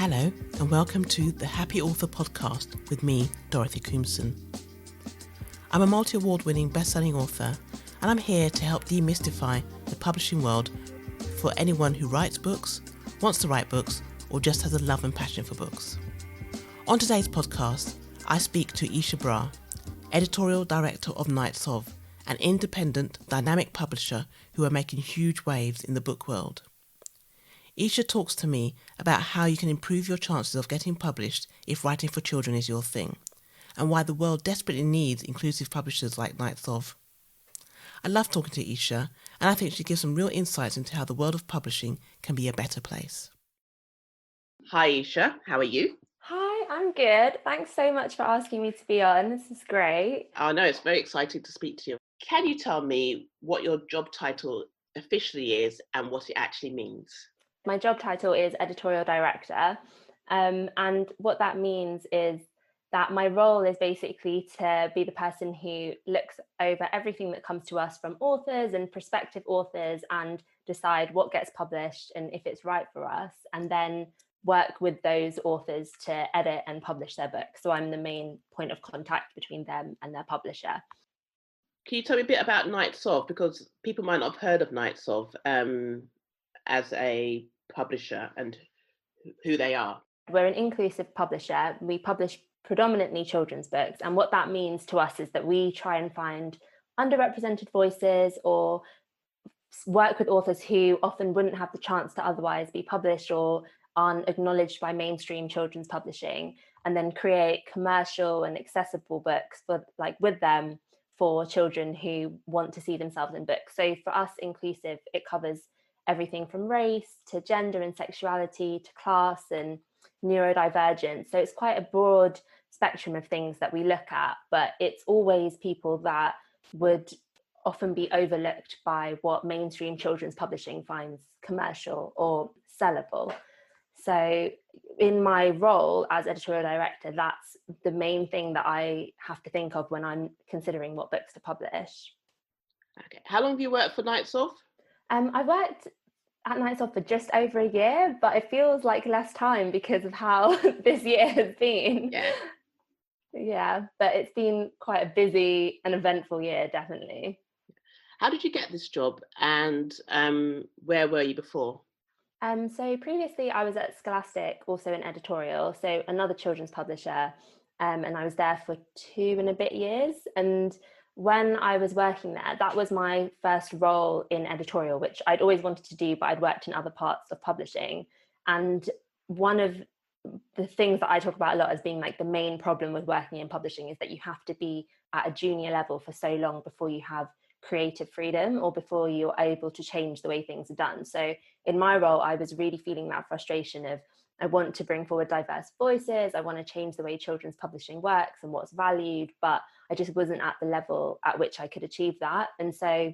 Hello and welcome to the Happy Author podcast with me, Dorothy Coomson. I'm a multi-award-winning best-selling author and I'm here to help demystify the publishing world for anyone who writes books, wants to write books, or just has a love and passion for books. On today's podcast, I speak to Eishar Brar, Editorial Director of Knights, an independent, dynamic publisher who are making huge waves in the book world. Eishar talks to me about how you can improve your chances of getting published if writing for children is your thing, and why the world desperately needs inclusive publishers like Knights. I love talking to Eishar, and I think she gives some real insights into how the world of publishing can be a better place. Hi Eishar, how are you? Hi, I'm good. Thanks so much for asking me to be on. This is great. Oh no, it's very exciting to speak to you. Can you tell me what your job title officially is and what it actually means? My job title is Editorial Director, and what that means is that my role is basically to be the person who looks over everything that comes to us from authors and prospective authors and decide what gets published and if it's right for us, and then work with those authors to edit and publish their books. So I'm the main point of contact between them and their publisher. Can you tell me a bit about Knights, because people might not have heard of Knights as a publisher and who they are? We're an inclusive publisher. We publish predominantly children's books, and what that means to us is that we try and find underrepresented voices or work with authors who often wouldn't have the chance to otherwise be published or aren't acknowledged by mainstream children's publishing, and then create commercial and accessible books with them for children who want to see themselves in books. So for us, inclusive, it covers everything from race to gender and sexuality to class and neurodivergence. So it's quite a broad spectrum of things that we look at, but it's always people that would often be overlooked by what mainstream children's publishing finds commercial or sellable. So in my role as editorial director, that's the main thing that I have to think of when I'm considering what books to publish. Okay. How long have you worked for Knights? I worked at Knights for just over a year, but it feels like less time because of how this year has been. Yeah, but it's been quite a busy and eventful year, definitely. How did you get this job, and where were you before? So previously I was at Scholastic, also in editorial, so another children's publisher, and I was there for 2 and a bit years. And when I was working there, that was my first role in editorial, which I'd always wanted to do, but I'd worked in other parts of publishing. And one of the things that I talk about a lot as being like the main problem with working in publishing is that you have to be at a junior level for so long before you have creative freedom or before you're able to change the way things are done. So in my role, I was really feeling that frustration of, I want to bring forward diverse voices, I want to change the way children's publishing works and what's valued, but I just wasn't at the level at which I could achieve that. And so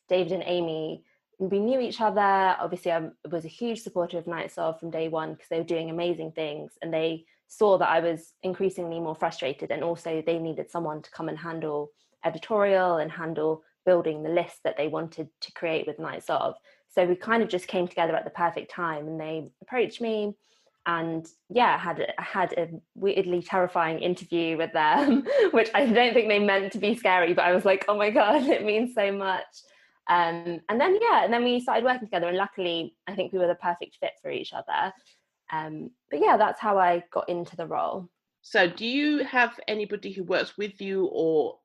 David and Amy, we knew each other. Obviously, I was a huge supporter of Knights from day one because they were doing amazing things, and they saw that I was increasingly more frustrated, and also they needed someone to come and handle editorial and handle building the list that they wanted to create with Knights. So we kind of just came together at the perfect time, and they approached me, and I had a weirdly terrifying interview with them, which I don't think they meant to be scary, but I was like, oh my God, it means so much. And then we started working together, and luckily I think we were the perfect fit for each other. But that's how I got into the role. So do you have anybody who works with you or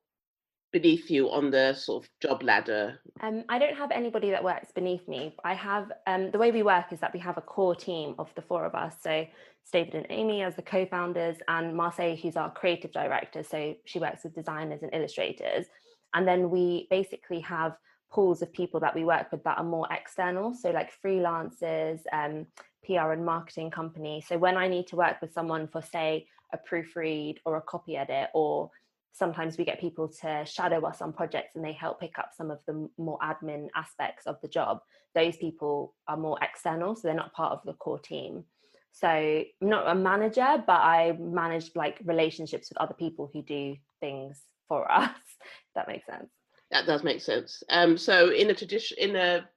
beneath you on the sort of job ladder? I don't have anybody that works beneath me. I have the way we work is that we have a core team of the 4 of us. So it's David and Amy as the co-founders, and Marseille, who's our creative director. So she works with designers and illustrators. And then we basically have pools of people that we work with that are more external. So like freelancers, PR and marketing companies. So when I need to work with someone for, say, a proofread or a copy edit, or sometimes we get people to shadow us on projects and they help pick up some of the more admin aspects of the job. Those people are more external, so they're not part of the core team. So I'm not a manager, but I manage like relationships with other people who do things for us, if that makes sense. That does make sense. So in a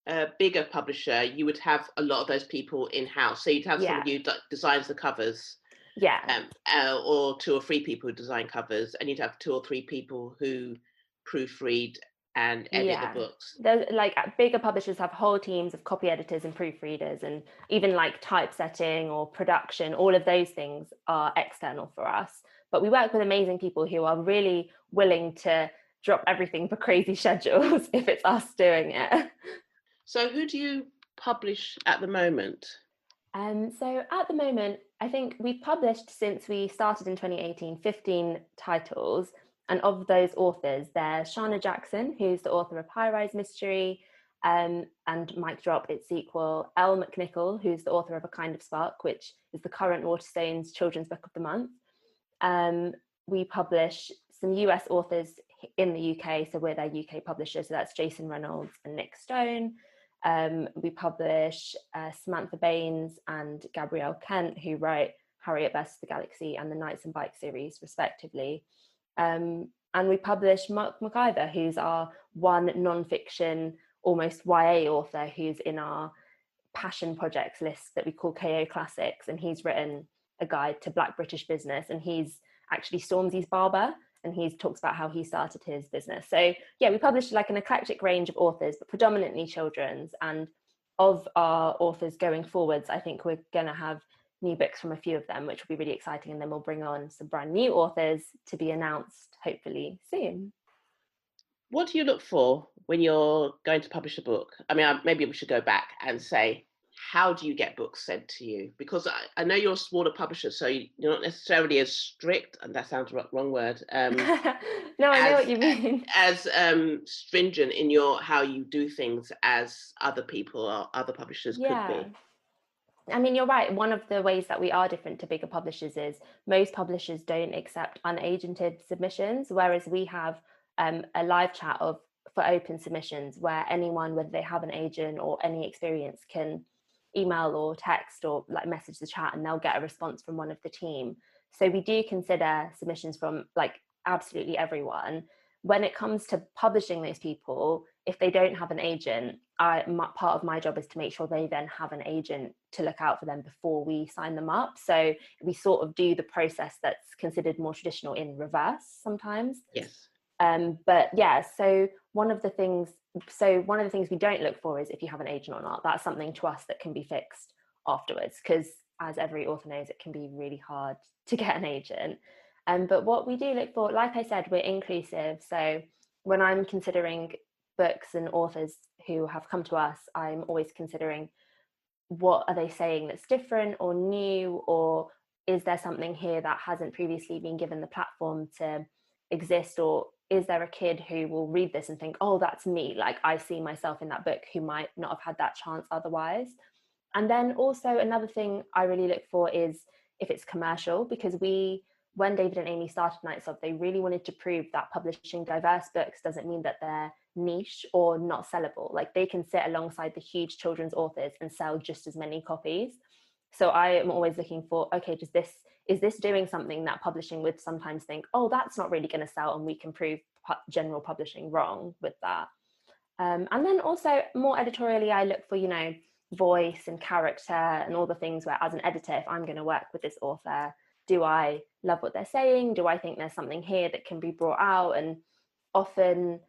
a bigger publisher, you would have a lot of those people in-house. So you'd have Yeah. somebody who designs the covers, Yeah. or 2 or 3 people who design covers, and you'd have 2 or 3 people who proofread and edit the Yeah. books. There's like bigger publishers have whole teams of copy editors and proofreaders, and even like typesetting or production, all of those things are external for us. But we work with amazing people who are really willing to drop everything for crazy schedules if it's us doing it. So who do you publish at the moment? So at the moment, I think we've published since we started in 2018, 15 titles. And of those authors, there's Shana Jackson, who's the author of High Rise Mystery, and Mic Drop, its sequel, Elle McNichol, who's the author of A Kind of Spark, which is the current Waterstones Children's Book of the Month. We publish some US authors in the UK, so we're their UK publisher, so that's Jason Reynolds and Nick Stone. We publish Samantha Baines and Gabrielle Kent, who write Harry at Best of the Galaxy and the Knights and Bike series, respectively. And we publish Mark McIver, who's our one non-fiction, almost YA author, who's in our passion projects list that we call KO Classics, and he's written a guide to Black British business, and he's actually Stormzy's barber, and he talks about how he started his business. So yeah, we published like an eclectic range of authors, but predominantly children's. And of our authors going forwards, I think we're going to have new books from a few of them, which will be really exciting. And then we'll bring on some brand new authors to be announced hopefully soon. What do you look for when you're going to publish a book? I mean, maybe we should go back and say, how do you get books sent to you? Because I know you're a smaller publisher, so you're not necessarily as strict, and that sounds wrong word. No, I know what you mean. As stringent in how you do things as other people or other publishers could be. I mean, you're right. One of the ways that we are different to bigger publishers is most publishers don't accept unagented submissions, whereas we have a live chat for open submissions where anyone, whether they have an agent or any experience, can email or text or like message the chat, and they'll get a response from one of the team. So we do consider submissions from like absolutely everyone. When it comes to publishing those people, if they don't have an agent, part of my job is to make sure they then have an agent to look out for them before we sign them up. So we sort of do the process that's considered more traditional in reverse sometimes. Yes. But yeah, so one of the things we don't look for is if you have an agent or not. That's something to us that can be fixed afterwards, because as every author knows, it can be really hard to get an agent. But what we do look for, like I said, we're inclusive. So when I'm considering books and authors who have come to us, I'm always considering what are they saying that's different or new, or is there something here that hasn't previously been given the platform to exist, or is there a kid who will read this and think, oh, that's me, like I see myself in that book, who might not have had that chance otherwise. And then also another thing I really look for is if it's commercial, because when David and Amy started Knights Of, they really wanted to prove that publishing diverse books doesn't mean that they're niche or not sellable. Like they can sit alongside the huge children's authors and sell just as many copies. So I am always looking for, okay, is this doing something that publishing would sometimes think, oh, that's not really going to sell, and we can prove general publishing wrong with that. And then also more editorially, I look for, voice and character and all the things where, as an editor, if I'm going to work with this author, do I love what they're saying? Do I think there's something here that can be brought out? And often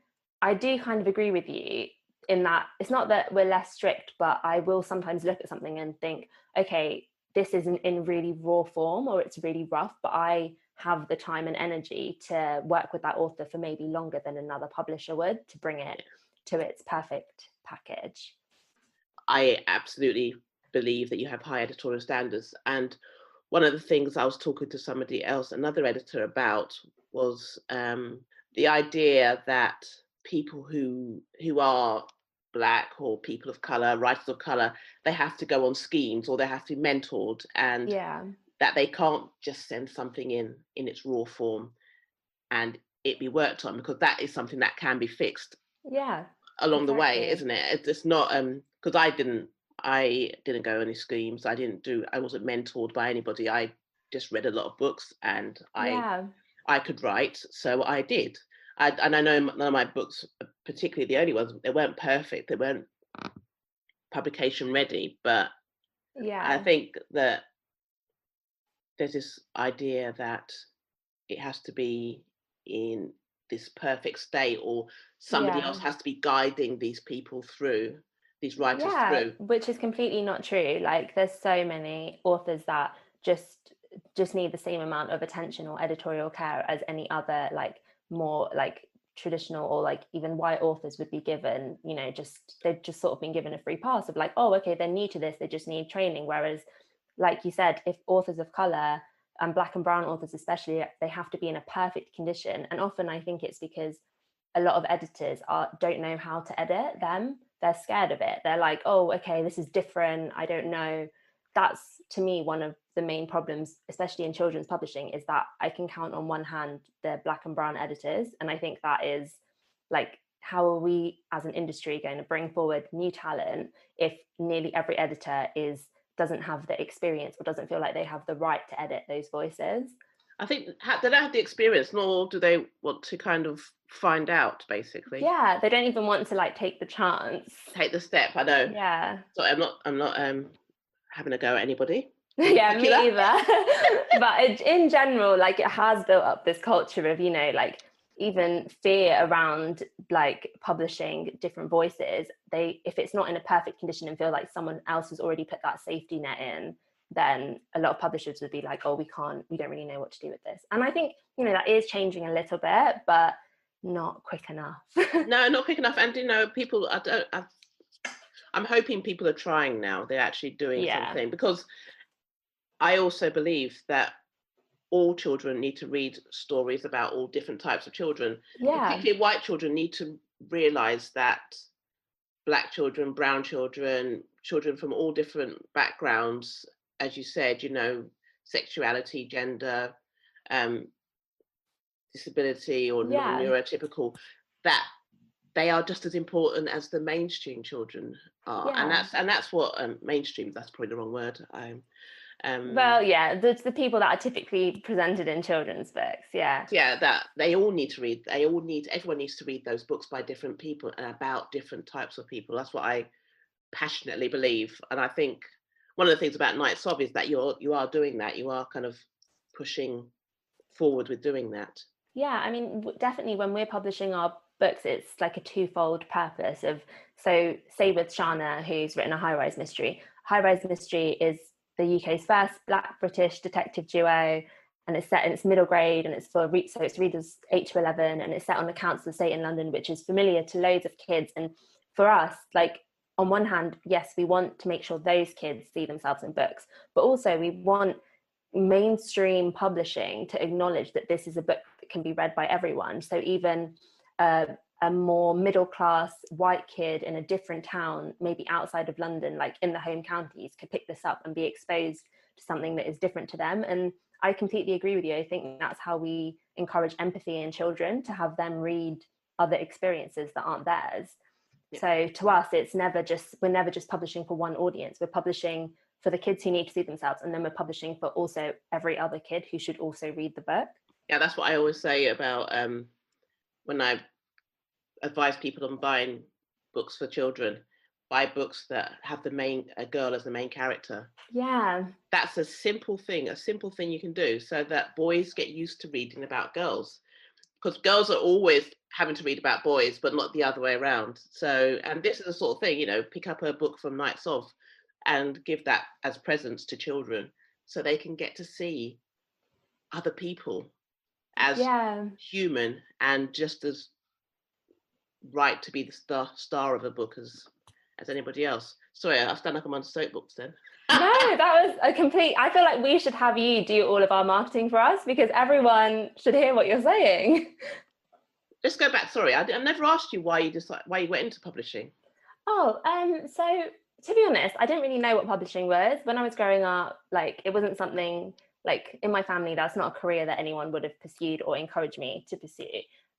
I do kind of agree with you in that it's not that we're less strict, but I will sometimes look at something and think, okay, this isn't in really raw form, or it's really rough, but I have the time and energy to work with that author for maybe longer than another publisher would to bring it to its perfect package. I absolutely believe that you have high editorial standards. And one of the things I was talking to somebody else, another editor, about was the idea that people who are Black or people of colour, writers of colour, they have to go on schemes or they have to be mentored, and that they can't just send something in its raw form and it be worked on, because that is something that can be fixed along the way, isn't it? It's not because I didn't go any schemes. I wasn't mentored by anybody. I just read a lot of books, and I could write, so I did. And I know none of my books, particularly the early ones, they weren't perfect. They weren't publication ready. But I Yeah. think that there's this idea that it has to be in this perfect state, or somebody Yeah. else has to be guiding these people through, these writers Yeah, through. which is completely not true. Like there's so many authors that just need the same amount of attention or editorial care as any other like more like traditional or like even white authors would be given, you know, just they've just sort of been given a free pass of like, oh, okay, they're new to this, they just need training. Whereas, like you said, if authors of color and black and brown authors especially, they have to be in a perfect condition. And often I think it's because a lot of editors don't know how to edit them. They're scared of it. They're like, oh, okay, this is different, I don't know. That's to me one of the main problems, especially in children's publishing, is that I can count on one hand the black and brown editors. And I think that is like, how are we as an industry going to bring forward new talent if nearly every editor doesn't have the experience or doesn't feel like they have the right to edit those voices? I think they don't have the experience, nor do they want to kind of find out, basically. Yeah, they don't even want to like take the chance. Take the step, I know. Yeah. So I'm not having a go at anybody. Yeah, me either. But in general, like it has built up this culture of, you know, like even fear around like publishing different voices. If it's not in a perfect condition and feel like someone else has already put that safety net in, then a lot of publishers would be like, oh, we don't really know what to do with this. And I think, you know, that is changing a little bit, but not quick enough. No, not quick enough. And you know, I'm hoping people are trying now. They're actually doing something, because I also believe that all children need to read stories about all different types of children. Particularly white children need to realize that black children, brown children, children from all different backgrounds, as you said, you know, sexuality, gender, disability, or neurotypical, that they are just as important as the mainstream children are. And that's what mainstream, that's probably the wrong word. Well, yeah, the people that are typically presented in children's books, that they all need to read. Everyone needs to read those books by different people and about different types of people. That's what I passionately believe. And I think one of the things about Knights of is that you are doing that. You are kind of pushing forward with doing that. Yeah, I mean, definitely when we're publishing our books, it's like a twofold purpose of, so say with Shana, who's written a high-rise mystery. High-rise mystery is the UK's first Black British detective duo, and it's set in its middle grade, and it's so it's readers 8 to 11, and it's set on the council estate in London, which is familiar to loads of kids. And for us, like, on one hand, yes, we want to make sure those kids see themselves in books, but also we want mainstream publishing to acknowledge that this is a book that can be read by everyone. So even a more middle class white kid in a different town, maybe outside of London, like in the home counties, could pick this up and be exposed to something that is different to them. And I completely agree with you. I think that's how we encourage empathy in children, to have them read other experiences that aren't theirs. So to us, we're never just publishing for one audience. We're publishing for the kids who need to see themselves, and then we're publishing for also every other kid who should also read the book. Yeah, that's what I always say about when I advise people on buying books for children. Buy books that have a girl as the main character. Yeah. That's a simple thing you can do, so that boys get used to reading about girls. Because girls are always having to read about boys, but not the other way around. So, and this is the sort of thing, you know, pick up a book from Knights of and give that as presents to children, so they can get to see other people as human and just as right to be the star of a book as anybody else. Sorry, I stand like I'm on soapbox then. No, that was I feel like we should have you do all of our marketing for us, because everyone should hear what you're saying. Let's go back. Sorry, I never asked you why you went into publishing. Oh, so to be honest, I didn't really know what publishing was when I was growing up. Like, it wasn't something, like, in my family, that's not a career that anyone would have pursued or encouraged me to pursue.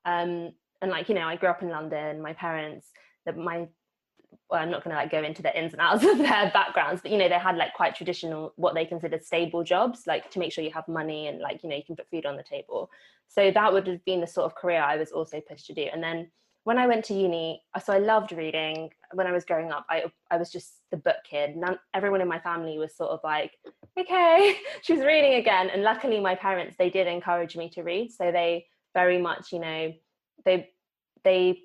And like, you know, I grew up in London. My parents, well, I'm not going to like go into the ins and outs of their backgrounds, but, you know, they had like quite traditional, what they considered stable jobs, like to make sure you have money and, like, you know, you can put food on the table. So that would have been the sort of career I was also pushed to do. And then when I went to uni, so I loved reading. When I was growing up, I was just the book kid. Everyone in my family was sort of like, okay, she's reading again. And luckily my parents, they did encourage me to read. So they very much, you know, they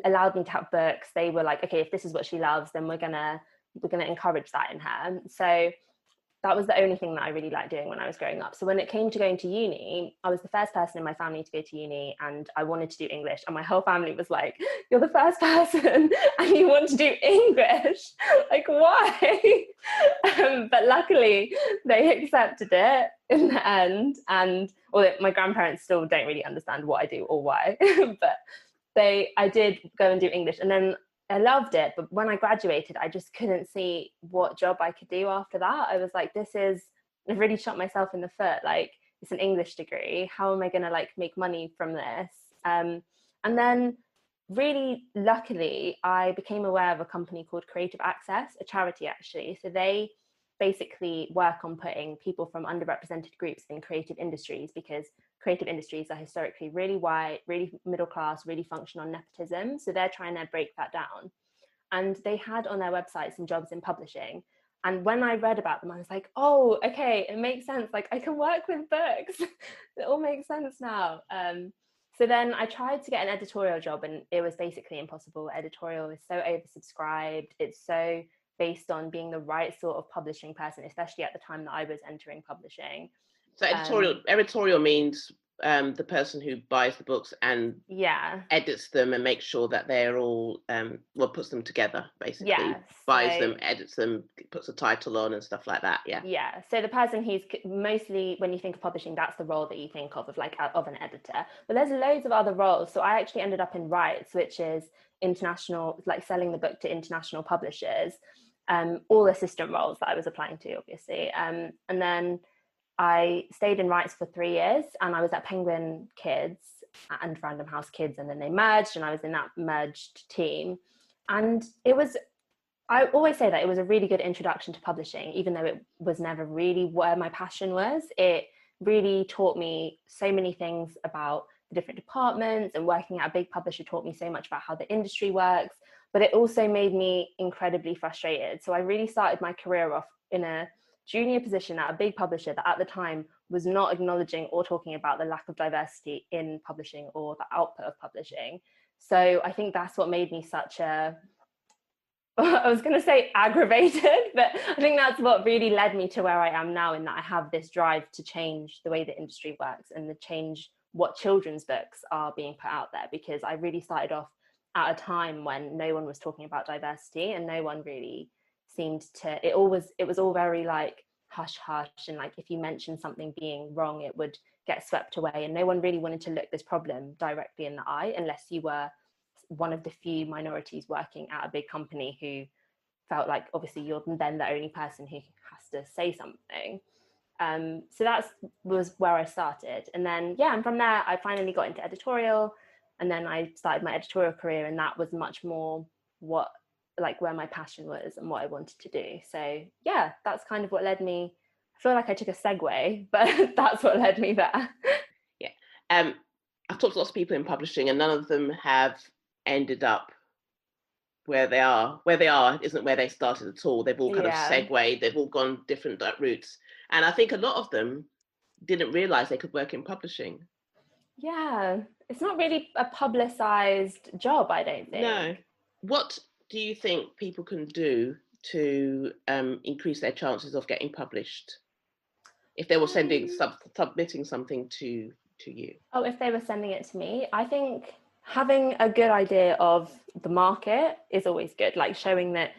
allowed me to have books. They were like, okay, if this is what she loves, then we're gonna encourage that in her. So that was the only thing that I really liked doing when I was growing up. So when it came to going to uni, I was the first person in my family to go to uni, and I wanted to do English. And my whole family was like, you're the first person and you want to do English? Like, why? But luckily they accepted it in the end. And well, my grandparents still don't really understand what I do or why, but I did go and do English. And then I loved it, but when I graduated, I just couldn't see what job I could do after that. I was like, I've really shot myself in the foot. Like, it's an English degree. How am I going to like make money from this? And then really luckily, I became aware of a company called Creative Access, a charity actually. So they basically work on putting people from underrepresented groups in creative industries, because creative industries are historically really white, really middle class, really function on nepotism. So they're trying to break that down. And they had on their website some jobs in publishing. And when I read about them, I was like, oh, okay, it makes sense. Like, I can work with books. It all makes sense now. So then I tried to get an editorial job, and it was basically impossible. Editorial is so oversubscribed. It's so based on being the right sort of publishing person, especially at the time that I was entering publishing. So editorial means the person who buys the books and edits them and makes sure that they're all puts them together, basically. Buys them, edits them, puts a title on and stuff like that. Yeah. So the person who's mostly, when you think of publishing, that's the role that you think of like of an editor. But there's loads of other roles. So I actually ended up in rights, which is international, like selling the book to international publishers. All assistant roles that I was applying to, obviously. And then I stayed in rights for 3 years, and I was at Penguin Kids and Random House Kids, and then they merged, and I was in that merged team. And I always say that it was a really good introduction to publishing, even though it was never really where my passion was. It really taught me so many things about the different departments, and working at a big publisher taught me so much about how the industry works, but it also made me incredibly frustrated. So I really started my career off in a junior position at a big publisher that at the time was not acknowledging or talking about the lack of diversity in publishing or the output of publishing. So I think that's what made me such a, I was going to say aggravated, but I think that's what really led me to where I am now, in that I have this drive to change the way the industry works and to change what children's books are being put out there, because I really started off at a time when no one was talking about diversity, and no one really seemed to, it was all very like hush hush, and like if you mentioned something being wrong, it would get swept away, and no one really wanted to look this problem directly in the eye, unless you were one of the few minorities working at a big company who felt like obviously you're then the only person who has to say something. So that was where I started, and then and from there I finally got into editorial, and then I started my editorial career, and that was much more where my passion was and what I wanted to do. So that's kind of what led me. I feel like I took a segue, but that's what led me there. I've talked to lots of people in publishing, and none of them have ended up where they are. Where they are isn't where they started at all. They've all kind of segued, they've all gone different routes, and I think a lot of them didn't realize they could work in publishing. It's not really a publicized job, I don't think. No. What do you think people can do to increase their chances of getting published if they were submitting something to you? Oh, if they were sending it to me, I think having a good idea of the market is always good. Like showing that,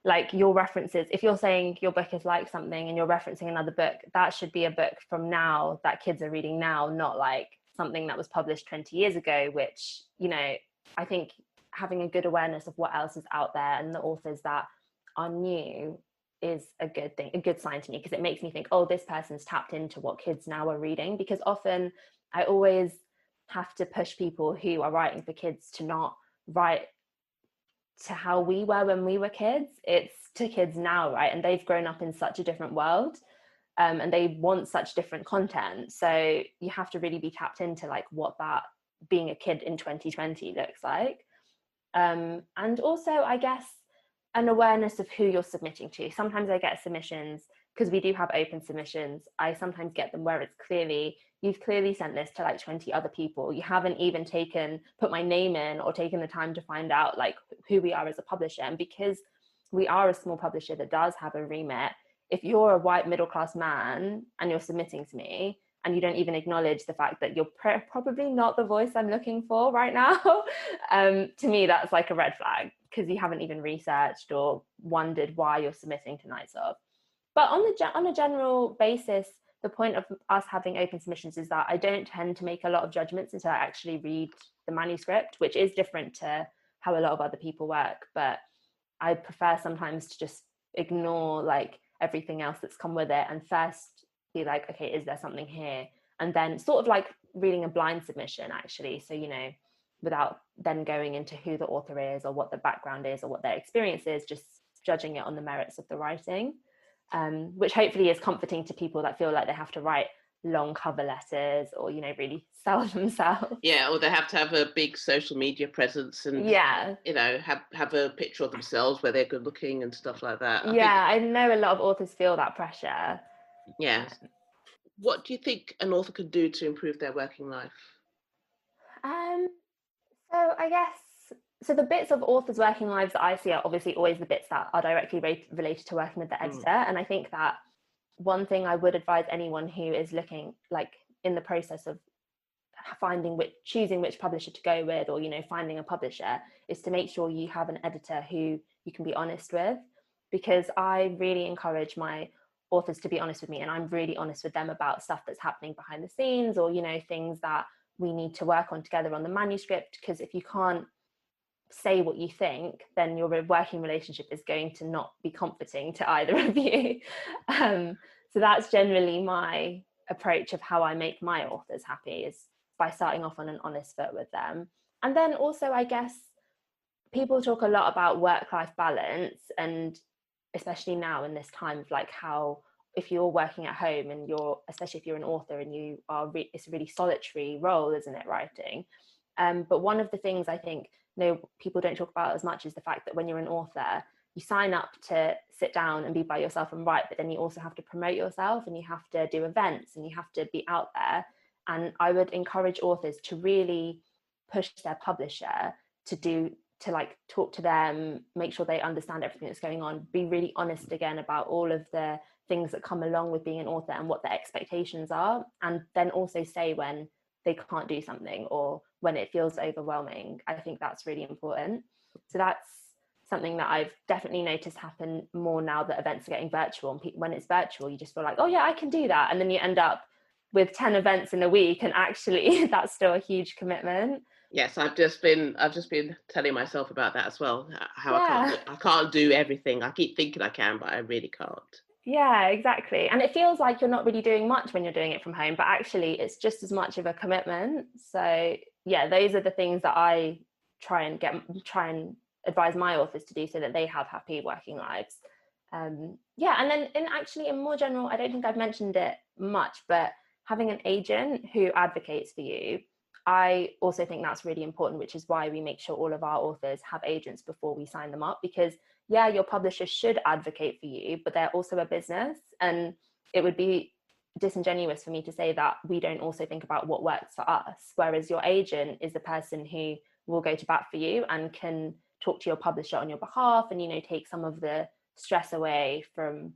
like your references, if you're saying your book is like something and you're referencing another book, that should be a book from now that kids are reading now, not like something that was published 20 years ago, which, you know, I think having a good awareness of what else is out there and the authors that are new is a good thing, a good sign to me, because it makes me think, oh, this person's tapped into what kids now are reading. Because often I always have to push people who are writing for kids to not write to how we were when we were kids. It's to kids now, right? And they've grown up in such a different world, and they want such different content. So you have to really be tapped into like what that being a kid in 2020 looks like. And also, I guess, an awareness of who you're submitting to. Sometimes I get submissions, because we do have open submissions, I sometimes get them where it's clearly, you've clearly sent this to like 20 other people. You haven't even put my name in or taken the time to find out like who we are as a publisher. And because we are a small publisher that does have a remit, if you're a white middle-class man and you're submitting to me and you don't even acknowledge the fact that you're probably not the voice I'm looking for right now, to me, that's like a red flag, because you haven't even researched or wondered why you're submitting to Knights of. But on a general basis, the point of us having open submissions is that I don't tend to make a lot of judgments until I actually read the manuscript, which is different to how a lot of other people work. But I prefer sometimes to just ignore like everything else that's come with it and first be like, okay, is there something here? And then sort of like reading a blind submission, actually. So, you know, without then going into who the author is or what the background is or what their experience is, just judging it on the merits of the writing, which hopefully is comforting to people that feel like they have to write long cover letters or, you know, really sell themselves. Yeah, or they have to have a big social media presence and, you know, have a picture of themselves where they're good looking and stuff like that. I know a lot of authors feel that pressure. Yeah. What do you think an author could do to improve their working life? So I guess, so the bits of authors' working lives that I see are obviously always the bits that are directly related to working with the editor. And I think that one thing I would advise anyone who is looking like in the process of choosing which publisher to go with, or, you know, finding a publisher, is to make sure you have an editor who you can be honest with, because I really encourage my authors to be honest with me, and I'm really honest with them about stuff that's happening behind the scenes, or, you know, things that we need to work on together on the manuscript. Because if you can't say what you think, then your working relationship is going to not be comforting to either of you. So that's generally my approach of how I make my authors happy, is by starting off on an honest foot with them. And then also, I guess, people talk a lot about work-life balance, and especially now in this time of like how, if you're working at home and especially if you're an author and you are, it's a really solitary role, isn't it, writing? But one of the things I think, you know, people don't talk about as much is the fact that when you're an author, you sign up to sit down and be by yourself and write, but then you also have to promote yourself and you have to do events and you have to be out there. And I would encourage authors to really push their publisher to like talk to them, make sure they understand everything that's going on, be really honest again about all of the things that come along with being an author and what the expectations are, and then also say when they can't do something or when it feels overwhelming. I think that's really important. So that's something that I've definitely noticed happen more now that events are getting virtual, and when it's virtual you just feel like, oh yeah, I can do that, and then you end up with 10 events in a week, and actually that's still a huge commitment. Yes, I've just been telling myself about that as well. How I can't do everything. I keep thinking I can, but I really can't. Yeah, exactly. And it feels like you're not really doing much when you're doing it from home, but actually it's just as much of a commitment. So yeah, those are the things that I try and advise my authors to do so that they have happy working lives. And then in more general, I don't think I've mentioned it much, but having an agent who advocates for you, I also think that's really important, which is why we make sure all of our authors have agents before we sign them up, because yeah, your publisher should advocate for you, but they're also a business, and it would be disingenuous for me to say that we don't also think about what works for us, whereas your agent is the person who will go to bat for you and can talk to your publisher on your behalf and, you know, take some of the stress away from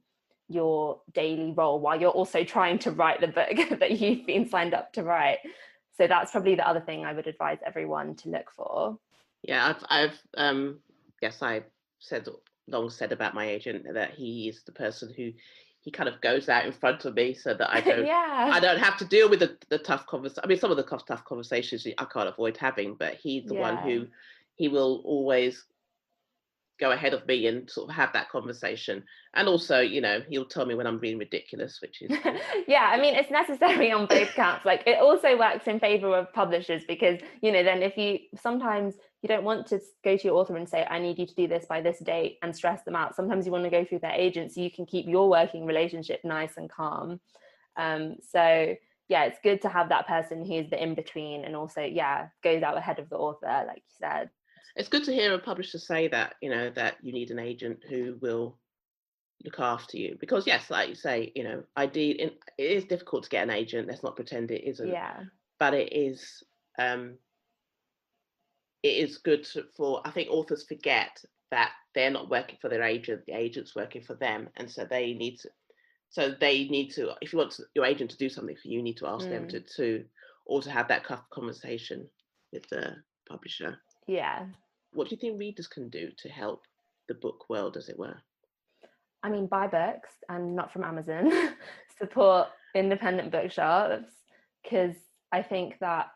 your daily role while you're also trying to write the book that you've been signed up to write. So that's probably the other thing I would advise everyone to look for. Yeah, I've long said about my agent that he is the person who he kind of goes out in front of me so that I don't I don't have to deal with the tough conversations. I mean, some of the tough conversations I can't avoid having, but he's the one who he will always go ahead of me and sort of have that conversation. And also, you know, he'll tell me when I'm being ridiculous, which is yeah, I mean, it's necessary on both counts. Like, it also works in favor of publishers, because, you know, then sometimes you don't want to go to your author and say, I need you to do this by this date, and stress them out. Sometimes you want to go through their agent so you can keep your working relationship nice and calm. So yeah, it's good to have that person who's the in-between and also, goes out ahead of the author, like you said. It's good to hear a publisher say that, that you need an agent who will look after you, because yes, like you say, it is difficult to get an agent. Let's not pretend it isn't. Yeah. But it is good for, I think authors forget that they're not working for their agent, the agent's working for them, and so they need to, if you want your agent to do something for you, you need to ask them to also have that conversation with the publisher. Yeah. What do you think readers can do to help the book world, as it were? I mean, buy books, and not from Amazon. Support independent bookshops, because I think that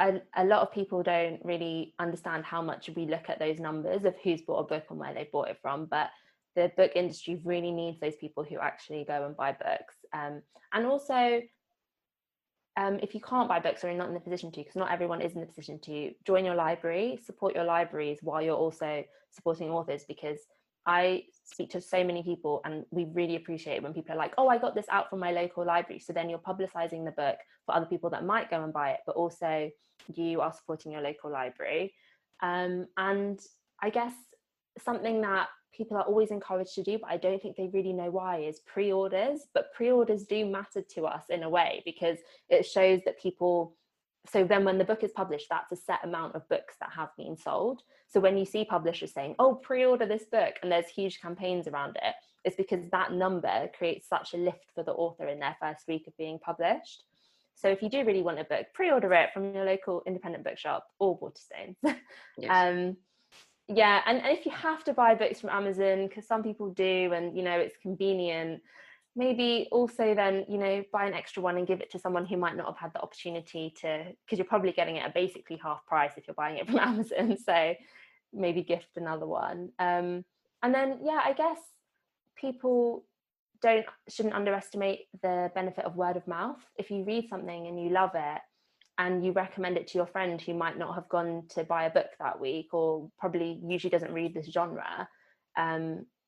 a lot of people don't really understand how much we look at those numbers of who's bought a book and where they bought it from. But the book industry really needs those people who actually go and buy books. And also, if you can't buy books or you're not in the position to, because not everyone is in the position to, join your library, support your libraries while you're also supporting authors, because I speak to so many people and we really appreciate it when people are like, oh, I got this out from my local library. So then you're publicizing the book for other people that might go and buy it, but also you are supporting your local library. And I guess something that people are always encouraged to do, but I don't think they really know why, is pre-orders. But pre-orders do matter to us in a way, because it shows that people, so then when the book is published, that's a set amount of books that have been sold. So when you see publishers saying, oh, pre-order this book, and there's huge campaigns around it, it's because that number creates such a lift for the author in their first week of being published. So if you do really want a book, pre-order it from your local independent bookshop or Waterstones. Yes. Yeah, and if you have to buy books from Amazon, because some people do, and it's convenient, maybe also then buy an extra one and give it to someone who might not have had the opportunity to, because you're probably getting it at basically half price if you're buying it from Amazon. So maybe gift another one. And then I guess people shouldn't underestimate the benefit of word of mouth. If you read something and you love it and you recommend it to your friend who might not have gone to buy a book that week, or probably usually doesn't read this genre,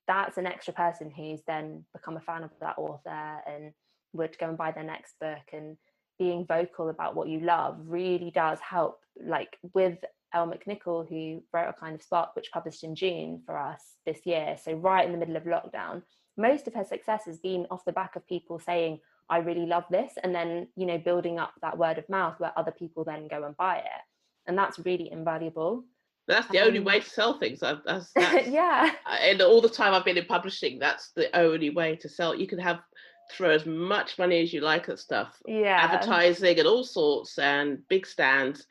that's an extra person who's then become a fan of that author and would go and buy their next book. And being vocal about what you love really does help. Like with Elle McNichol, who wrote A Kind of Spark, which published in June for us this year, so right in the middle of lockdown, most of her success has been off the back of people saying, I really love this, and then building up that word of mouth where other people then go and buy it. And that's really invaluable. That's the only way to sell things. That's yeah. And all the time I've been in publishing, that's the only way to sell. You can throw as much money as you like at stuff, advertising and all sorts, and big stands,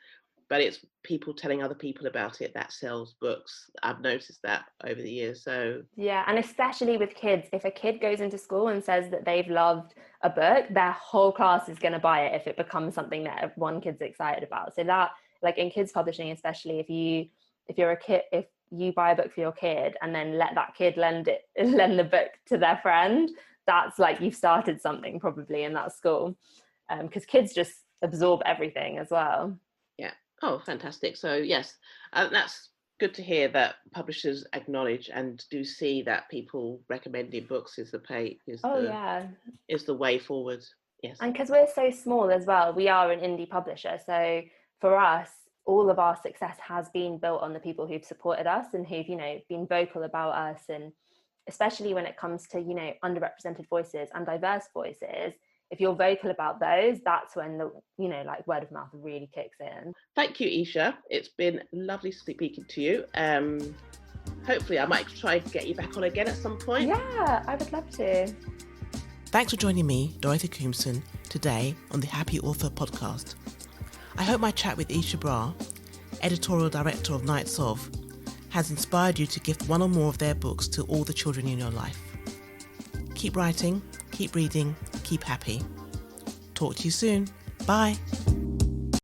but it's people telling other people about it that sells books. I've noticed that over the years. So yeah, and especially with kids, if a kid goes into school and says that they've loved a book, their whole class is going to buy it if it becomes something that one kid's excited about. So that, like in kids publishing, especially if you're a kid, if you buy a book for your kid and then let that kid lend the book to their friend, that's like you've started something probably in that school, because kids just absorb everything as well. Yeah. Oh, fantastic. So yes, that's good to hear that publishers acknowledge and do see that people recommending books is the way forward. Yes. And because we're so small as well, we are an indie publisher. So for us, all of our success has been built on the people who've supported us and who've, been vocal about us. And especially when it comes to, underrepresented voices and diverse voices, if you're vocal about those, that's when the, word of mouth really kicks in. Thank you, Eishar. It's been lovely speaking to you. Hopefully I might try to get you back on again at some point. Yeah, I would love to. Thanks for joining me, Dorothy Coomson, today on the Happy Author podcast. I hope my chat with Eishar Brar, Editorial Director of Knights has inspired you to gift one or more of their books to all the children in your life. Keep writing, keep reading, keep happy. Talk to you soon. Bye.